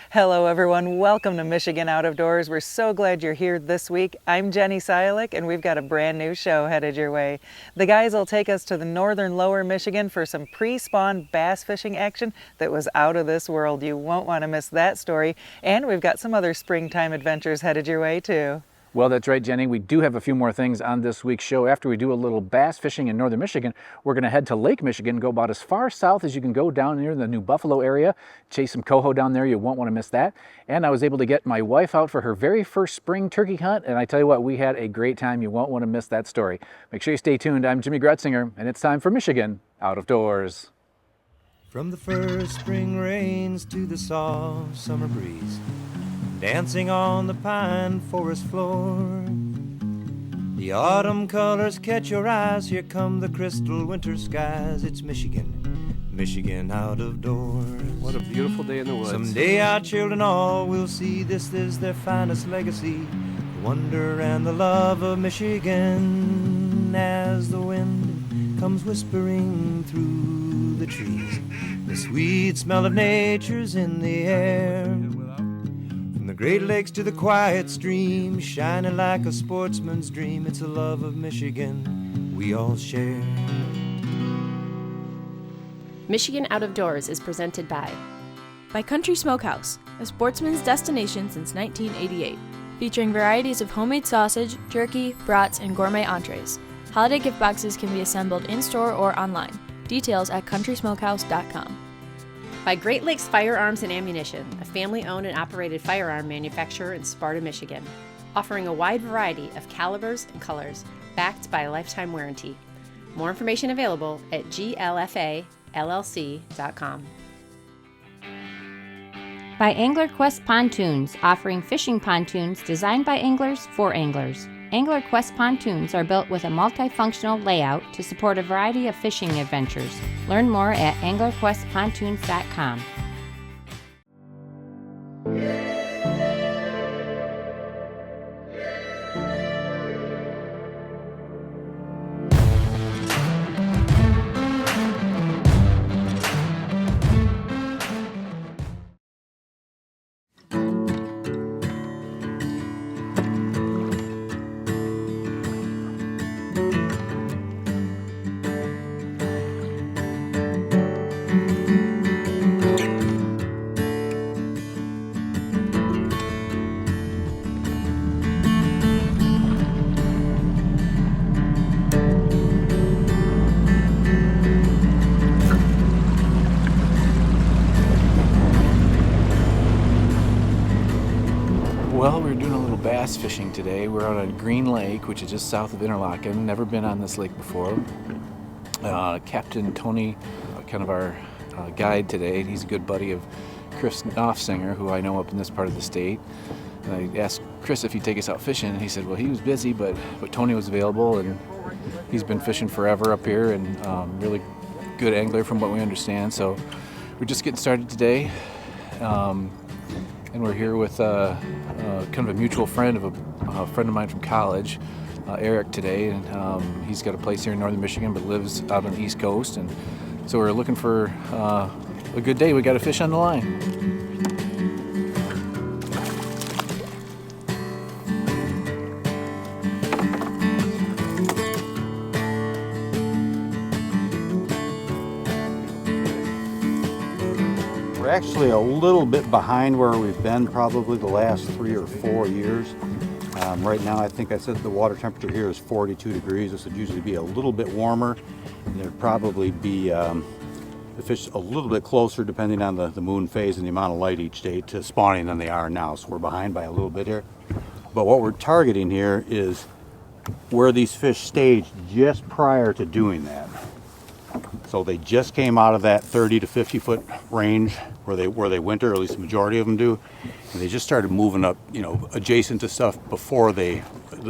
Hello everyone, welcome to Michigan Out of Doors. We're so glad you're here this week. I'm Jenny Sialik and we've got a brand new show headed your way. The guys will take us to the northern lower Michigan for some pre-spawn bass fishing action that was out of this world. You won't want to miss that story. And we've got some other springtime adventures headed your way too. Well, that's right, Jenny. We do have a few more things on this week's show. After we do a little bass fishing in northern Michigan, we're going to head to Lake Michigan, go about as far south as you can go down near the New Buffalo area, chase some coho down there. You won't want to miss that. And I was able to get my wife out for her very first spring turkey hunt, and I tell you what, we had a great time. You won't want to miss that story. Make sure you stay tuned. I'm Jimmy Gretzinger, and it's time for Michigan Out of Doors. From the first spring rains to the soft summer breeze, dancing on the pine forest floor, the autumn colors catch your eyes. Here come the crystal winter skies. It's Michigan, Michigan out of doors. What a beautiful day in the woods. Someday our children all will see this is their finest legacy, the wonder and the love of Michigan. As the wind comes whispering through the trees, the sweet smell of nature's in the air. From the Great Lakes to the quiet stream, shining like a sportsman's dream, it's a love of Michigan we all share. Michigan Out of Doors is presented by Country Smokehouse, a sportsman's destination since 1988, featuring varieties of homemade sausage, jerky, brats, and gourmet entrees. Holiday gift boxes can be assembled in-store or online. Details at countrysmokehouse.com. by Great Lakes Firearms and Ammunition, a family-owned and operated firearm manufacturer in Sparta, Michigan, offering a wide variety of calibers and colors, backed by a lifetime warranty. More information available at glfallc.com. By Angler Quest Pontoons, offering fishing pontoons designed by anglers for anglers. Angler Quest pontoons are built with a multifunctional layout to support a variety of fishing adventures. Learn more at anglerquestpontoons.com. Well, we're doing a little bass fishing today. We're out on Green Lake, which is just south of Interlaken. Never been on this lake before. Captain Tony, kind of our guide today, he's a good buddy of Chris Knopfsinger, who I know up in this part of the state. And I asked Chris if he'd take us out fishing, and he said, well, he was busy, but Tony was available, and he's been fishing forever up here, and really good angler from what we understand. So we're just getting started today. And we're here with kind of a mutual friend of a friend of mine from college, Eric, today. And he's got a place here in northern Michigan, but lives out on the East Coast. And so we're looking for a good day. We got a fish on the line. We're actually a little bit behind where we've been probably the last 3 or 4 years. Right now, I think I said the water temperature here is 42 degrees. This would usually be a little bit warmer, and there'd probably be the fish a little bit closer, depending on the moon phase and the amount of light each day, to spawning than they are now. So we're behind by a little bit here. But what we're targeting here is where these fish staged just prior to doing that. So they just came out of that 30 to 50 foot range where they winter, or at least the majority of them do, and they just started moving up, adjacent to stuff before the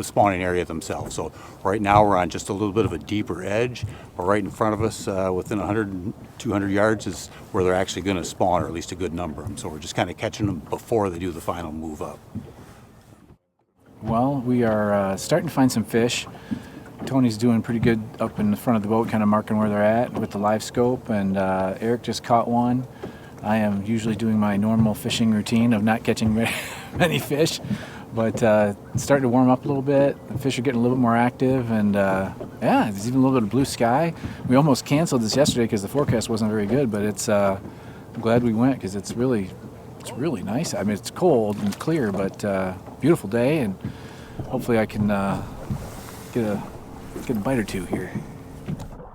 spawning area themselves. So right now we're on just a little bit of a deeper edge, but right in front of us, within 100, 200 yards, is where they're actually going to spawn, or at least a good number of them. So we're just kind of catching them before they do the final move up. Well, we are starting to find some fish. Tony's doing pretty good up in the front of the boat, kind of marking where they're at with the live scope, and Eric just caught one I am usually doing my normal fishing routine of not catching very many fish, but it's starting to warm up a little bit. The fish are getting a little bit more active, and yeah, there's even a little bit of blue sky. We almost canceled this yesterday because the forecast wasn't very good, but it's I'm glad we went because it's really nice. I mean, it's cold and clear, but beautiful day, and hopefully I can get a bite or two here.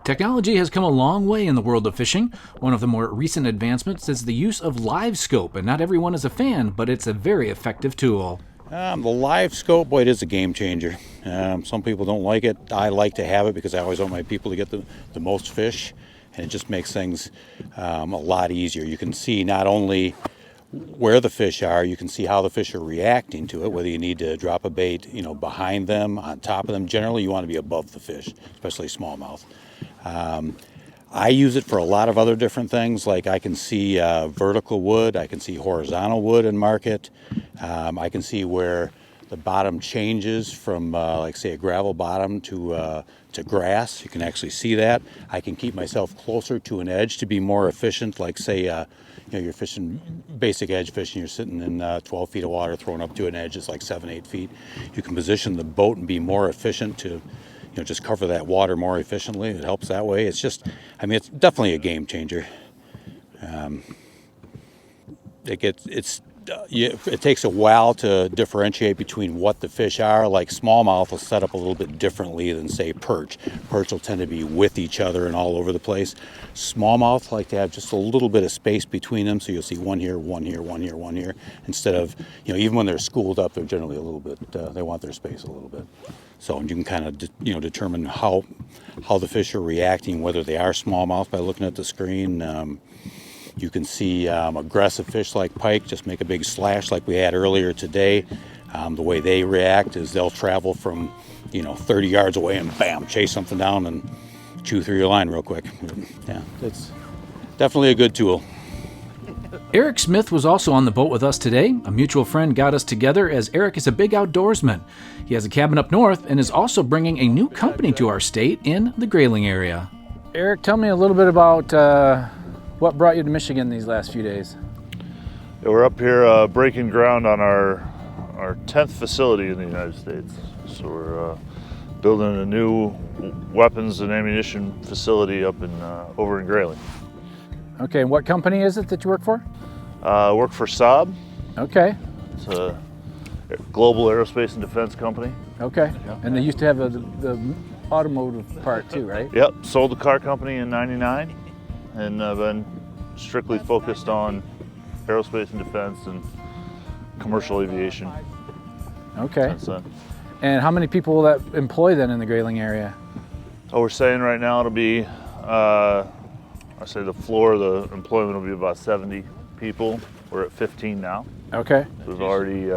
Technology has come a long way in the world of fishing. One of the more recent advancements is the use of live scope, and not everyone is a fan, but it's a very effective tool. The live scope, boy, it is a game changer. Some people don't like it. I like to have it because I always want my people to get the most fish, and it just makes things a lot easier. You can see not only where the fish are, you can see how the fish are reacting to it, whether you need to drop a bait, behind them, on top of them. Generally, you want to be above the fish, especially smallmouth. I use it for a lot of other different things, like I can see vertical wood, I can see horizontal wood and mark it. I can see where the bottom changes from, like say, a gravel bottom to grass. You can actually see that. I can keep myself closer to an edge to be more efficient, like say, you're fishing basic edge fishing, you're sitting in 12 feet of water, throwing up to an edge, it's like 7-8 feet. You can position the boat and be more efficient to just cover that water more efficiently. It helps that way. It's just, it's definitely a game changer. It takes a while to differentiate between what the fish are. Like smallmouth will set up a little bit differently than say perch. Perch will tend to be with each other and all over the place. Smallmouth like to have just a little bit of space between them, so you'll see one here, one here, one here, one here. Instead of, even when they're schooled up, they're generally a little bit, they want their space a little bit. So you can kind of, determine how the fish are reacting, whether they are smallmouth by looking at the screen. You can see aggressive fish like pike just make a big slash like we had earlier today. The way they react is they'll travel from 30 yards away and bam, chase something down and chew through your line real quick. Yeah, it's definitely a good tool. Eric Smith was also on the boat with us today. A mutual friend got us together as Eric is a big outdoorsman. He has a cabin up north and is also bringing a new company to our state in the Grayling area. Eric, tell me a little bit about what brought you to Michigan these last few days. Yeah, we're up here breaking ground on our 10th facility in the United States. So we're building a new weapons and ammunition facility up over in Grayling. Okay, and what company is it that you work for? I work for Saab. Okay. It's a global aerospace and defense company. Okay, and they used to have the automotive part too, right? Yep, sold the car company in '99 and I've been strictly focused on aerospace and defense and commercial aviation. Okay. Since then. And how many people will that employ then in the Grayling area? Oh, we're saying right now it'll be, I say the floor of the employment will be about 70 people. We're at 15 now. Okay. We've already,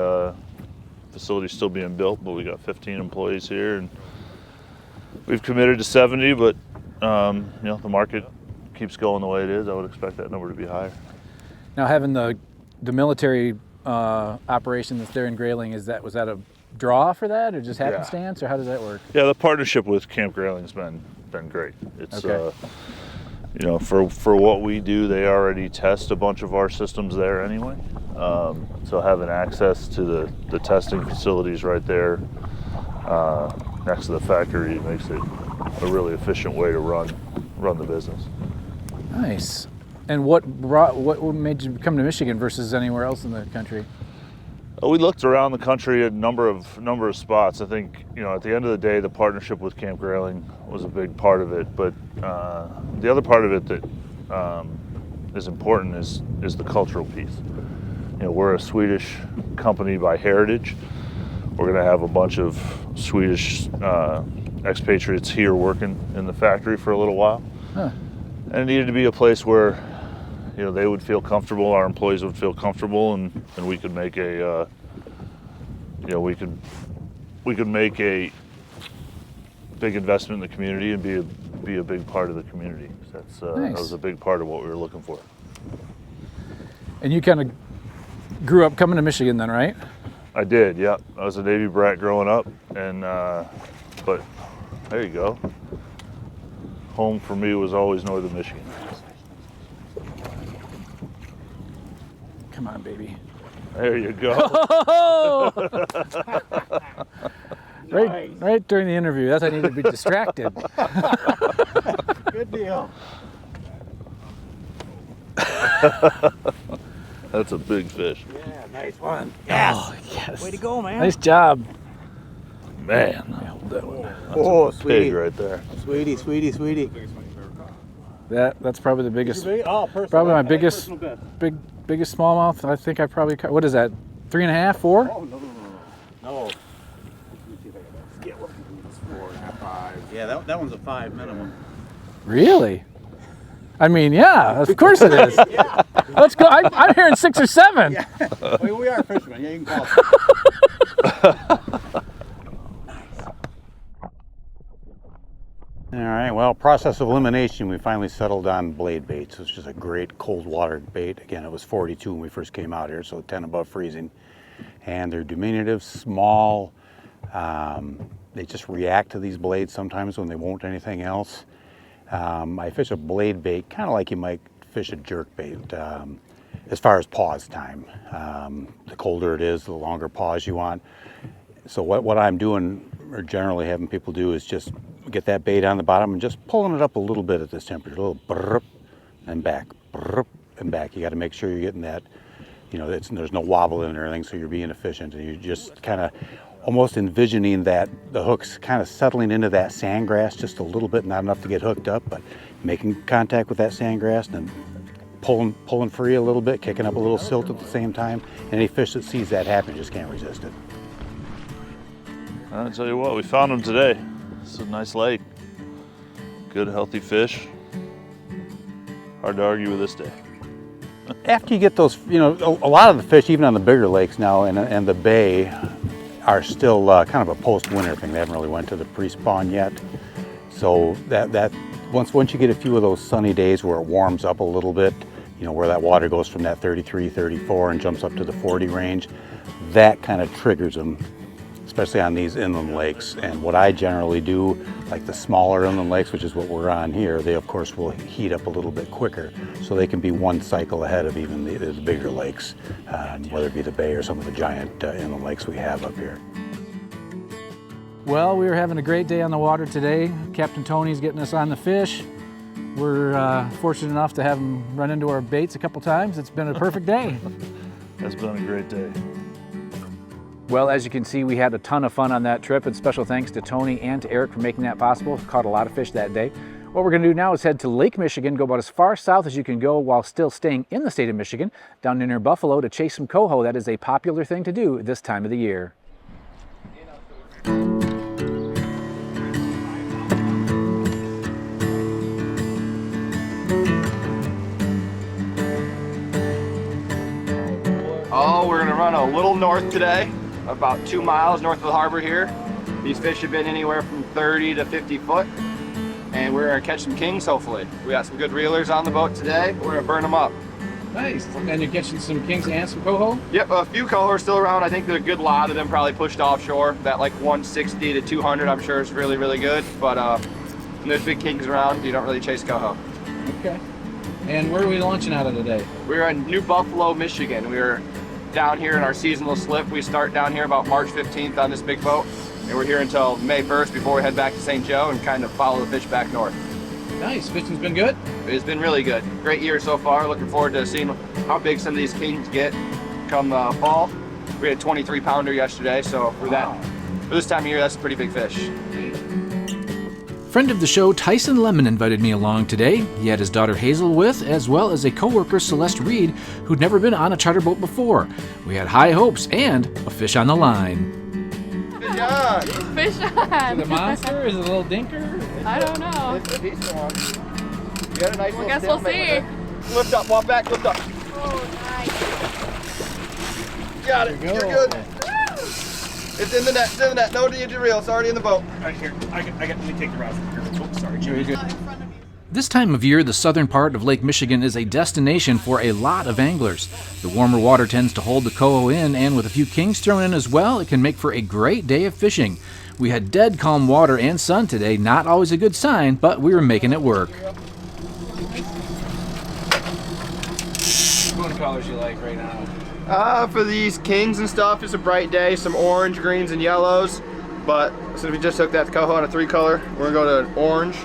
facility's still being built, but we got 15 employees here and we've committed to 70, but the market keeps going the way it is. I would expect that number to be higher. Now having the military operation that's there in Grayling, was that a draw for that or just happenstance or how does that work? Yeah, the partnership with Camp Grayling's been great. It's okay. For what we do, they already test a bunch of our systems there anyway. So having access to the testing facilities right there next to the factory makes it a really efficient way to run the business. Nice. And what made you come to Michigan versus anywhere else in the country? We looked around the country at a number of spots. I think at the end of the day, the partnership with Camp Grayling was a big part of it. But the other part of it that is important is the cultural piece. We're a Swedish company by heritage. We're going to have a bunch of Swedish expatriates here working in the factory for a little while. Huh. And it needed to be a place where they would feel comfortable, our employees would feel comfortable, and we could make we could make a big investment in the community and be a big part of the community. Nice. That was a big part of what we were looking for. And you kind of grew up coming to Michigan then, right? I did, yeah. I was a Navy brat growing up, and but there you go. Home for me was always northern Michigan. Come on, baby. There you go. Right during the interview. That's why I needed to be distracted. Good deal. That's a big fish. Yeah, nice one. Yes. Oh, yes. Way to go, man. Nice job. Man, hold that one. That's Oh, a sweetie. pig right there. Sweetie, sweetie, sweetie. That's probably the biggest. Oh, personal Probably my best. biggest, Personal best. biggest smallmouth. I think I probably caught, what is that? 3.5, 4? Oh, no. Let me see if I got that scale. It's 4.5, 5. Yeah, that one's a 5 minimum. Really? I mean, yeah, of course it is. Yeah. Let's go. I'm hearing 6 or 7. Yeah. We are fishermen. Yeah, you can call us. All right, well, process of elimination, we finally settled on blade baits, which is a great cold water bait. Again, it was 42 when we first came out here, so 10 above freezing. And they're diminutive, small. They just react to these blades sometimes when they won't anything else. I fish a blade bait kind of like you might fish a jerk bait as far as pause time. The colder it is, the longer pause you want. So what I'm doing, or generally having people do, is just get that bait on the bottom and just pulling it up a little bit at this temperature, a little brrrp, and back, brrrp, and back. You got to make sure you're getting that, you know, there's no wobble in it or anything, so you're being efficient, and you're just kind of almost envisioning that the hook's kind of settling into that sandgrass just a little bit, not enough to get hooked up, but making contact with that sandgrass and then pulling free a little bit, kicking up a little silt at the same time. And any fish that sees that happen just can't resist it. I'll tell you what, we found them today. It's a nice lake. Good, healthy fish. Hard to argue with this day. After you get those, you know, a lot of the fish, even on the bigger lakes now and the bay, are still kind of a post-winter thing. They haven't really went to the pre-spawn yet. So that once you get a few of those sunny days where it warms up a little bit, you know, where that water goes from that 33, 34 and jumps up to the 40 range, that kind of triggers them, especially on these inland lakes. And what I generally do, like the smaller inland lakes, which is what we're on here, they of course will heat up a little bit quicker, so they can be one cycle ahead of even the bigger lakes, whether it be the bay or some of the giant inland lakes we have up here. Well, we were having a great day on the water today. Captain Tony's getting us on the fish. We're fortunate enough to have him run into our baits a couple times. It's been a perfect day. It's been a great day. Well, as you can see, we had a ton of fun on that trip, and special thanks to Tony and to Eric for making that possible. Caught a lot of fish that day. What we're going to do now is head to Lake Michigan, go about as far south as you can go while still staying in the state of Michigan, down near Buffalo to chase some coho. That is a popular thing to do this time of the year. Oh, we're gonna run a little north today, about 2 miles north of the harbor here. These fish have been anywhere from 30 to 50 foot, and we're gonna catch some kings hopefully. We got some good reelers on the boat today. We're gonna burn them up. Nice. And you're catching some kings and some coho? Yep, a few coho are still around. I think a good lot of them probably pushed offshore. That like 160 to 200 I'm sure is really, really good. But when there's big kings around, you don't really chase coho. Okay. And where are we launching out of today? We're in New Buffalo, Michigan. We're down here in our seasonal slip. We start down here about March 15th on this big boat, and we're here until May 1st before we head back to St. Joe and kind of follow the fish back north. Nice. Fishing's been good? It's been really good. Great year so far. Looking forward to seeing how big some of these kings get come fall. We had a 23 pounder yesterday, so for this time of year, that's a pretty big fish. Friend of the show, Tyson Lemon, invited me along today. He had his daughter Hazel with, as well as a co-worker, Celeste Reed, who'd never been on a charter boat before. We had high hopes and a fish on the line. Fish on! Fish on! Is it a monster? Is it a little dinker? I don't know. It's a decent one. You got a nice little guess we'll stalemate see. with it. Lift up, walk back, lift up. Oh, nice. Got it. There you You're go. good. It's in the net, it's in the net. No need to reel, it's already in the boat. Right here, let me take the rod from here. Oops, sorry, Jimmy. Very good. This time of year, the southern part of Lake Michigan is a destination for a lot of anglers. The warmer water tends to hold the coho in, and with a few kings thrown in as well, it can make for a great day of fishing. We had dead calm water and sun today, not always a good sign, but we were making it work. Going the colors you like right now? For these kings and stuff, it's a bright day, some orange, greens, and yellows. But since we just took that Coho on a 3-color, we're gonna go to orange,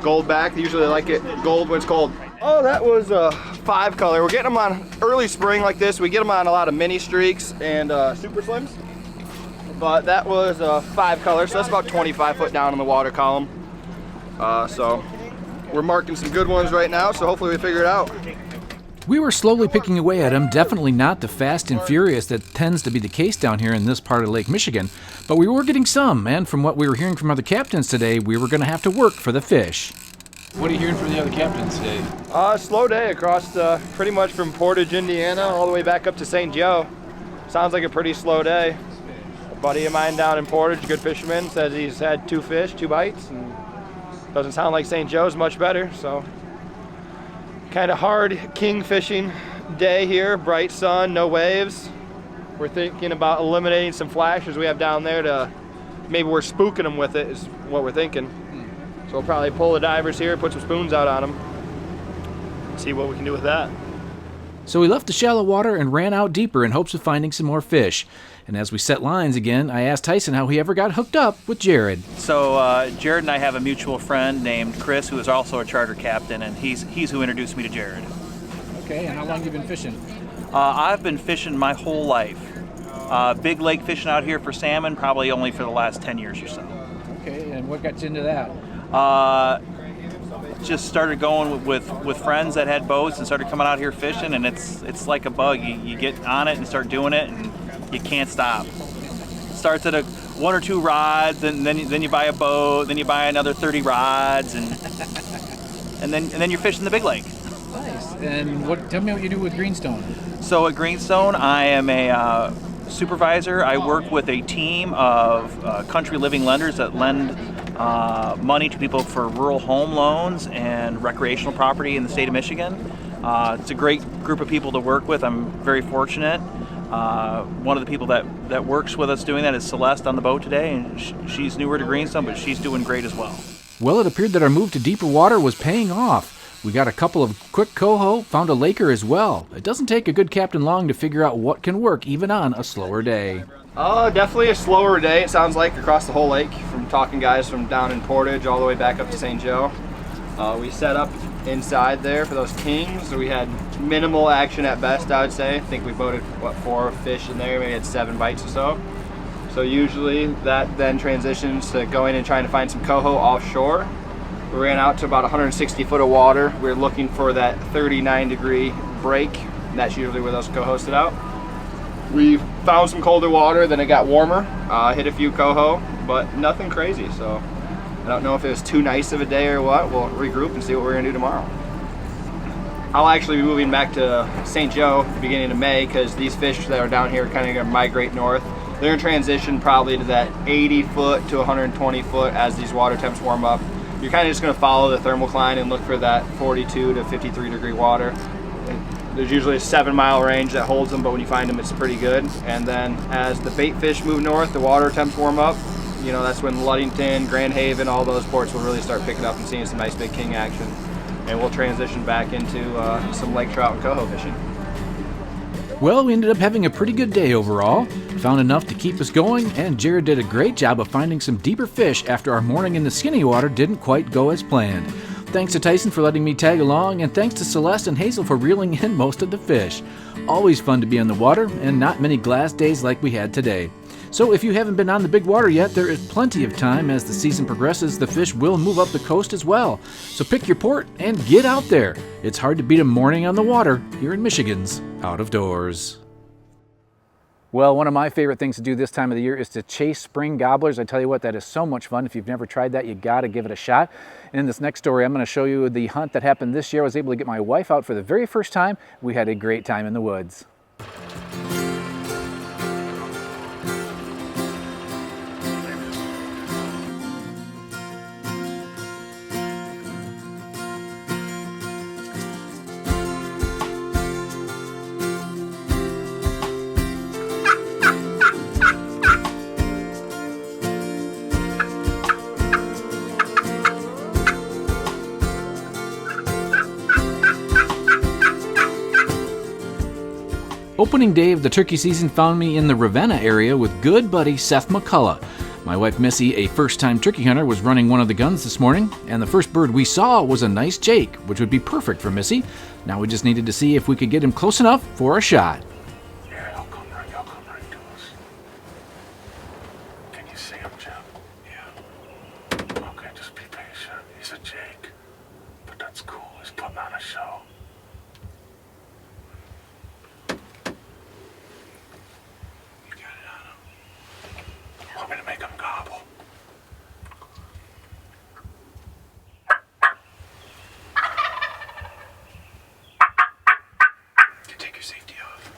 gold back. They usually like it gold when it's cold. Oh, that was a 5-color. We're getting them on early spring like this. We get them on a lot of mini streaks and super slims. But that was a 5-color, so that's about 25 foot down in the water column. So we're marking some good ones right now, so hopefully we figure it out. We were slowly picking away at him, definitely not the fast and furious that tends to be the case down here in this part of Lake Michigan, but we were getting some, and from what we were hearing from other captains today, we were going to have to work for the fish. What are you hearing from the other captains today? Slow day across pretty much from Portage, Indiana, all the way back up to St. Joe. Sounds like a pretty slow day. A buddy of mine down in Portage, good fisherman, says he's had 2 fish, 2 bites, and doesn't sound like St. Joe's much better, so. Kind of hard king fishing day here, bright sun, no waves. We're thinking about eliminating some flashes we have down there to, maybe we're spooking them with it is what we're thinking. So we'll probably pull the divers here, put some spoons out on them, see what we can do with that. So we left the shallow water and ran out deeper in hopes of finding some more fish. And as we set lines again, I asked Tyson how he ever got hooked up with Jared. So Jared and I have a mutual friend named Chris, who is also a charter captain, and he's who introduced me to Jared. Okay, and how long have you been fishing? I've been fishing my whole life. Big lake fishing out here for salmon, probably only for the last 10 years or so. Okay, and what got you into that? Just started going with friends that had boats and started coming out here fishing, and it's like a bug. You get on it and start doing it, and you can't stop. Starts at 1 or 2 rods, and then you buy a boat, then you buy another 30 rods, and then you're fishing the big lake. Nice. And tell me what you do with Greenstone. So at Greenstone, I am a supervisor. I work with a team of country living lenders that lend money to people for rural home loans and recreational property in the state of Michigan. It's a great group of people to work with. I'm very fortunate. One of the people that works with us doing that is Celeste on the boat today, and she's newer to Greenstone, but she's doing great as well. Well, it appeared that our move to deeper water was paying off. We got a couple of quick coho, found a laker as well. It doesn't take a good captain long to figure out what can work even on a slower day. Definitely a slower day, it sounds like, across the whole lake, from talking guys from down in Portage all the way back up to St. Joe. We set up inside there for those kings. We had minimal action at best, I would say. I think we boated, 4 fish in there, maybe had 7 bites or so. So usually that then transitions to going and trying to find some coho offshore. We ran out to about 160 foot of water. We were looking for that 39-degree break. And that's usually where those coho sit out. We found some colder water, then it got warmer. Hit a few coho, but nothing crazy. So I don't know if it was too nice of a day or what. We'll regroup and see what we're gonna do tomorrow. I'll actually be moving back to St. Joe at the beginning of May because these fish that are down here are kind of gonna migrate north. They're gonna transition probably to that 80 foot to 120 foot as these water temps warm up. You're kind of just gonna follow the thermocline and look for that 42 to 53 degree water. There's usually a 7-mile range that holds them, but when you find them, it's pretty good. And then as the bait fish move north, the water temps warm up. You know, that's when Ludington, Grand Haven, all those ports will really start picking up and seeing some nice big king action. And we'll transition back into some lake trout and coho fishing. Well, we ended up having a pretty good day overall. Found enough to keep us going, and Jared did a great job of finding some deeper fish after our morning in the skinny water didn't quite go as planned. Thanks to Tyson for letting me tag along, and thanks to Celeste and Hazel for reeling in most of the fish. Always fun to be on the water, and not many glass days like we had today. So if you haven't been on the big water yet, there is plenty of time. As the season progresses, the fish will move up the coast as well. So pick your port and get out there. It's hard to beat a morning on the water here in Michigan's Out of Doors. Well, one of my favorite things to do this time of the year is to chase spring gobblers. I tell you what, that is so much fun. If you've never tried that, you got to give it a shot. And in this next story, I'm going to show you the hunt that happened this year. I was able to get my wife out for the very first time. We had a great time in the woods. Opening day of the turkey season found me in the Ravenna area with good buddy Seth McCullough. My wife Missy, a first-time turkey hunter, was running one of the guns this morning, and the first bird we saw was a nice jake, which would be perfect for Missy. Now we just needed to see if we could get him close enough for a shot. Yeah, he'll come right to us. Can you see him, Jim? Yeah. Okay, just be patient. He's a jake. But that's cool. He's putting on a show. You got it on him. Want me to make him gobble? You take your safety off.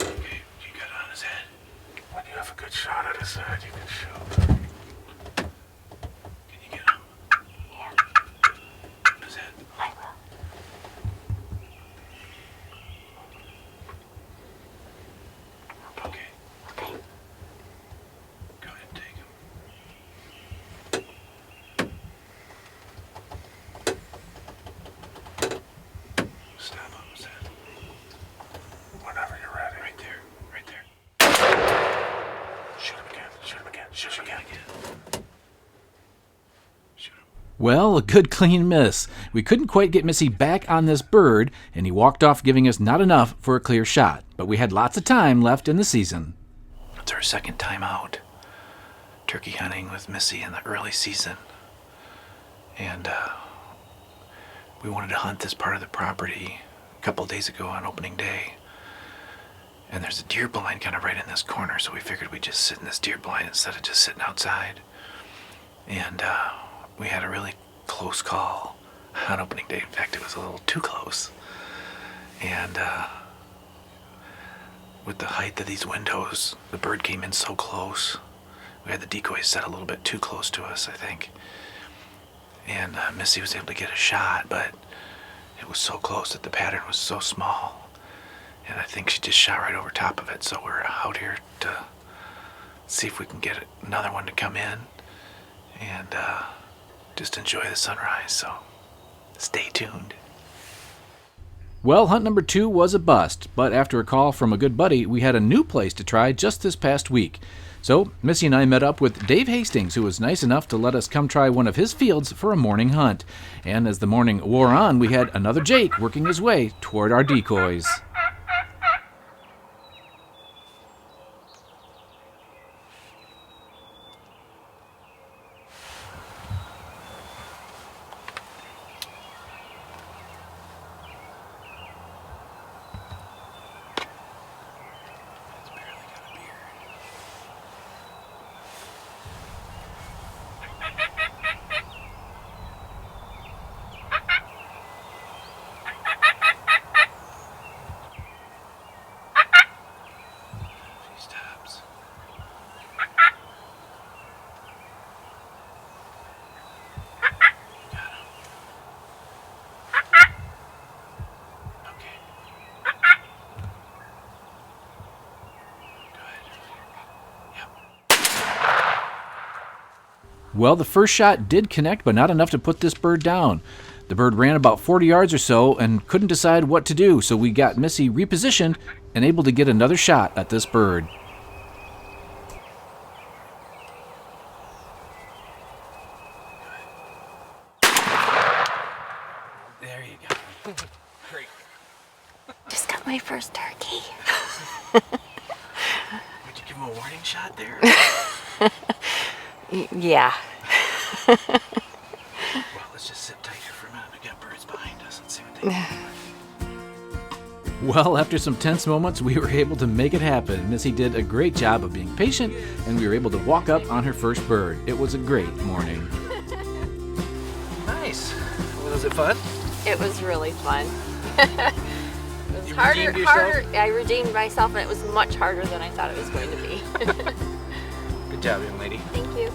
Okay, you got it on his head. When you have a good shot at his head, you can shoot. Can you get him? Yeah. His head. I will. Okay. Okay. Go ahead and take him. Stab on his head. Whenever you're ready. Right there. Right there. Shoot him again. Shoot him again. Shoot him again. Shoot him. Well, a good clean miss. We couldn't quite get Missy back on this bird, and he walked off giving us not enough for a clear shot. But we had lots of time left in the season. It's our second time out turkey hunting with Missy in the early season. And we wanted to hunt this part of the property a couple days ago on opening day. And there's a deer blind kind of right in this corner, so we figured we'd just sit in this deer blind instead of just sitting outside. And we had a really close call on opening day. In fact, it was a little too close. And with the height of these windows, the bird came in so close. We had the decoys set a little bit too close to us, I think. And Missy was able to get a shot, but it was so close that the pattern was so small. And I think she just shot right over top of it. So we're out here to see if we can get another one to come in and just enjoy the sunrise. So stay tuned. Well, hunt number 2 was a bust, but after a call from a good buddy, we had a new place to try just this past week. So Missy and I met up with Dave Hastings, who was nice enough to let us come try one of his fields for a morning hunt. And as the morning wore on, we had another jake working his way toward our decoys. Well, the first shot did connect, but not enough to put this bird down. The bird ran about 40 yards or so and couldn't decide what to do, so we got Missy repositioned and able to get another shot at this bird. There you go. Great. Just got my first turkey. Would you give him a warning shot there? Yeah. Well, let's just sit tight here for a minute. We got birds behind us. Let's see what they do. Well, after some tense moments, we were able to make it happen. Missy did a great job of being patient, and we were able to walk up on her first bird. It was a great morning. Nice. Was it fun? It was really fun. It was You harder. redeemed yourself? I redeemed myself, and it was much harder than I thought it was going to be. Good job, young lady. Thank you.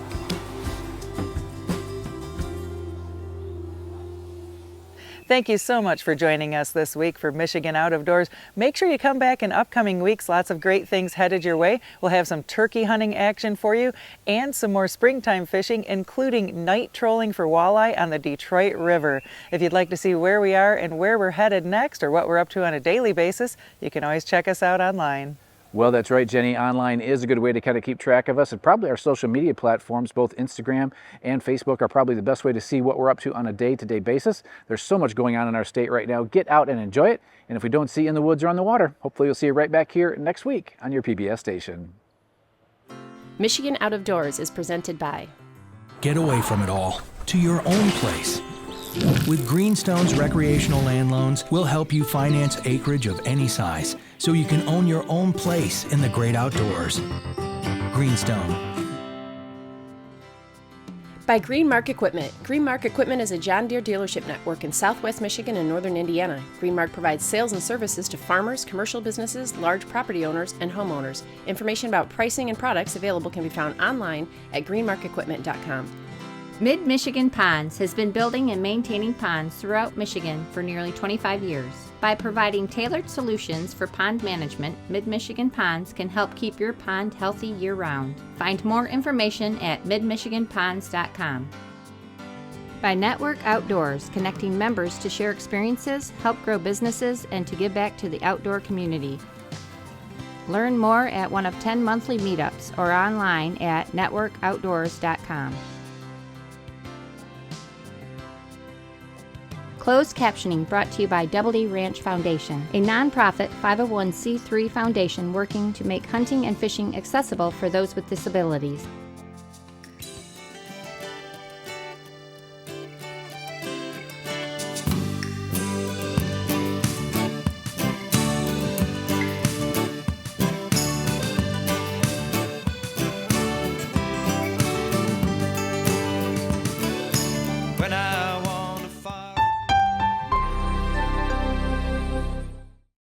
Thank you so much for joining us this week for Michigan Out of Doors. Make sure you come back in upcoming weeks. Lots of great things headed your way. We'll have some turkey hunting action for you and some more springtime fishing, including night trolling for walleye on the Detroit River. If you'd like to see where we are and where we're headed next or what we're up to on a daily basis, you can always check us out online. Well, that's right, Jenny. Online is a good way to kind of keep track of us, and probably our social media platforms, both Instagram and Facebook, are probably the best way to see what we're up to on a day-to-day basis. There's so much going on in our state right now. Get out and enjoy it. And if we don't see you in the woods or on the water, hopefully you'll see you right back here next week on your PBS station. Michigan Out of Doors is presented by Get away from it all to your own place. With Greenstone's recreational land loans, we'll help you finance acreage of any size so you can own your own place in the great outdoors. Greenstone. By Greenmark Equipment. Greenmark Equipment is a John Deere dealership network in southwest Michigan and northern Indiana. Greenmark provides sales and services to farmers, commercial businesses, large property owners, and homeowners. Information about pricing and products available can be found online at greenmarkequipment.com. Mid-Michigan Ponds has been building and maintaining ponds throughout Michigan for nearly 25 years. By providing tailored solutions for pond management, Mid-Michigan Ponds can help keep your pond healthy year-round. Find more information at midmichiganponds.com. By Network Outdoors, connecting members to share experiences, help grow businesses, and to give back to the outdoor community. Learn more at one of 10 monthly meetups or online at networkoutdoors.com. Closed captioning brought to you by Double D Ranch Foundation, a nonprofit 501c3 foundation working to make hunting and fishing accessible for those with disabilities.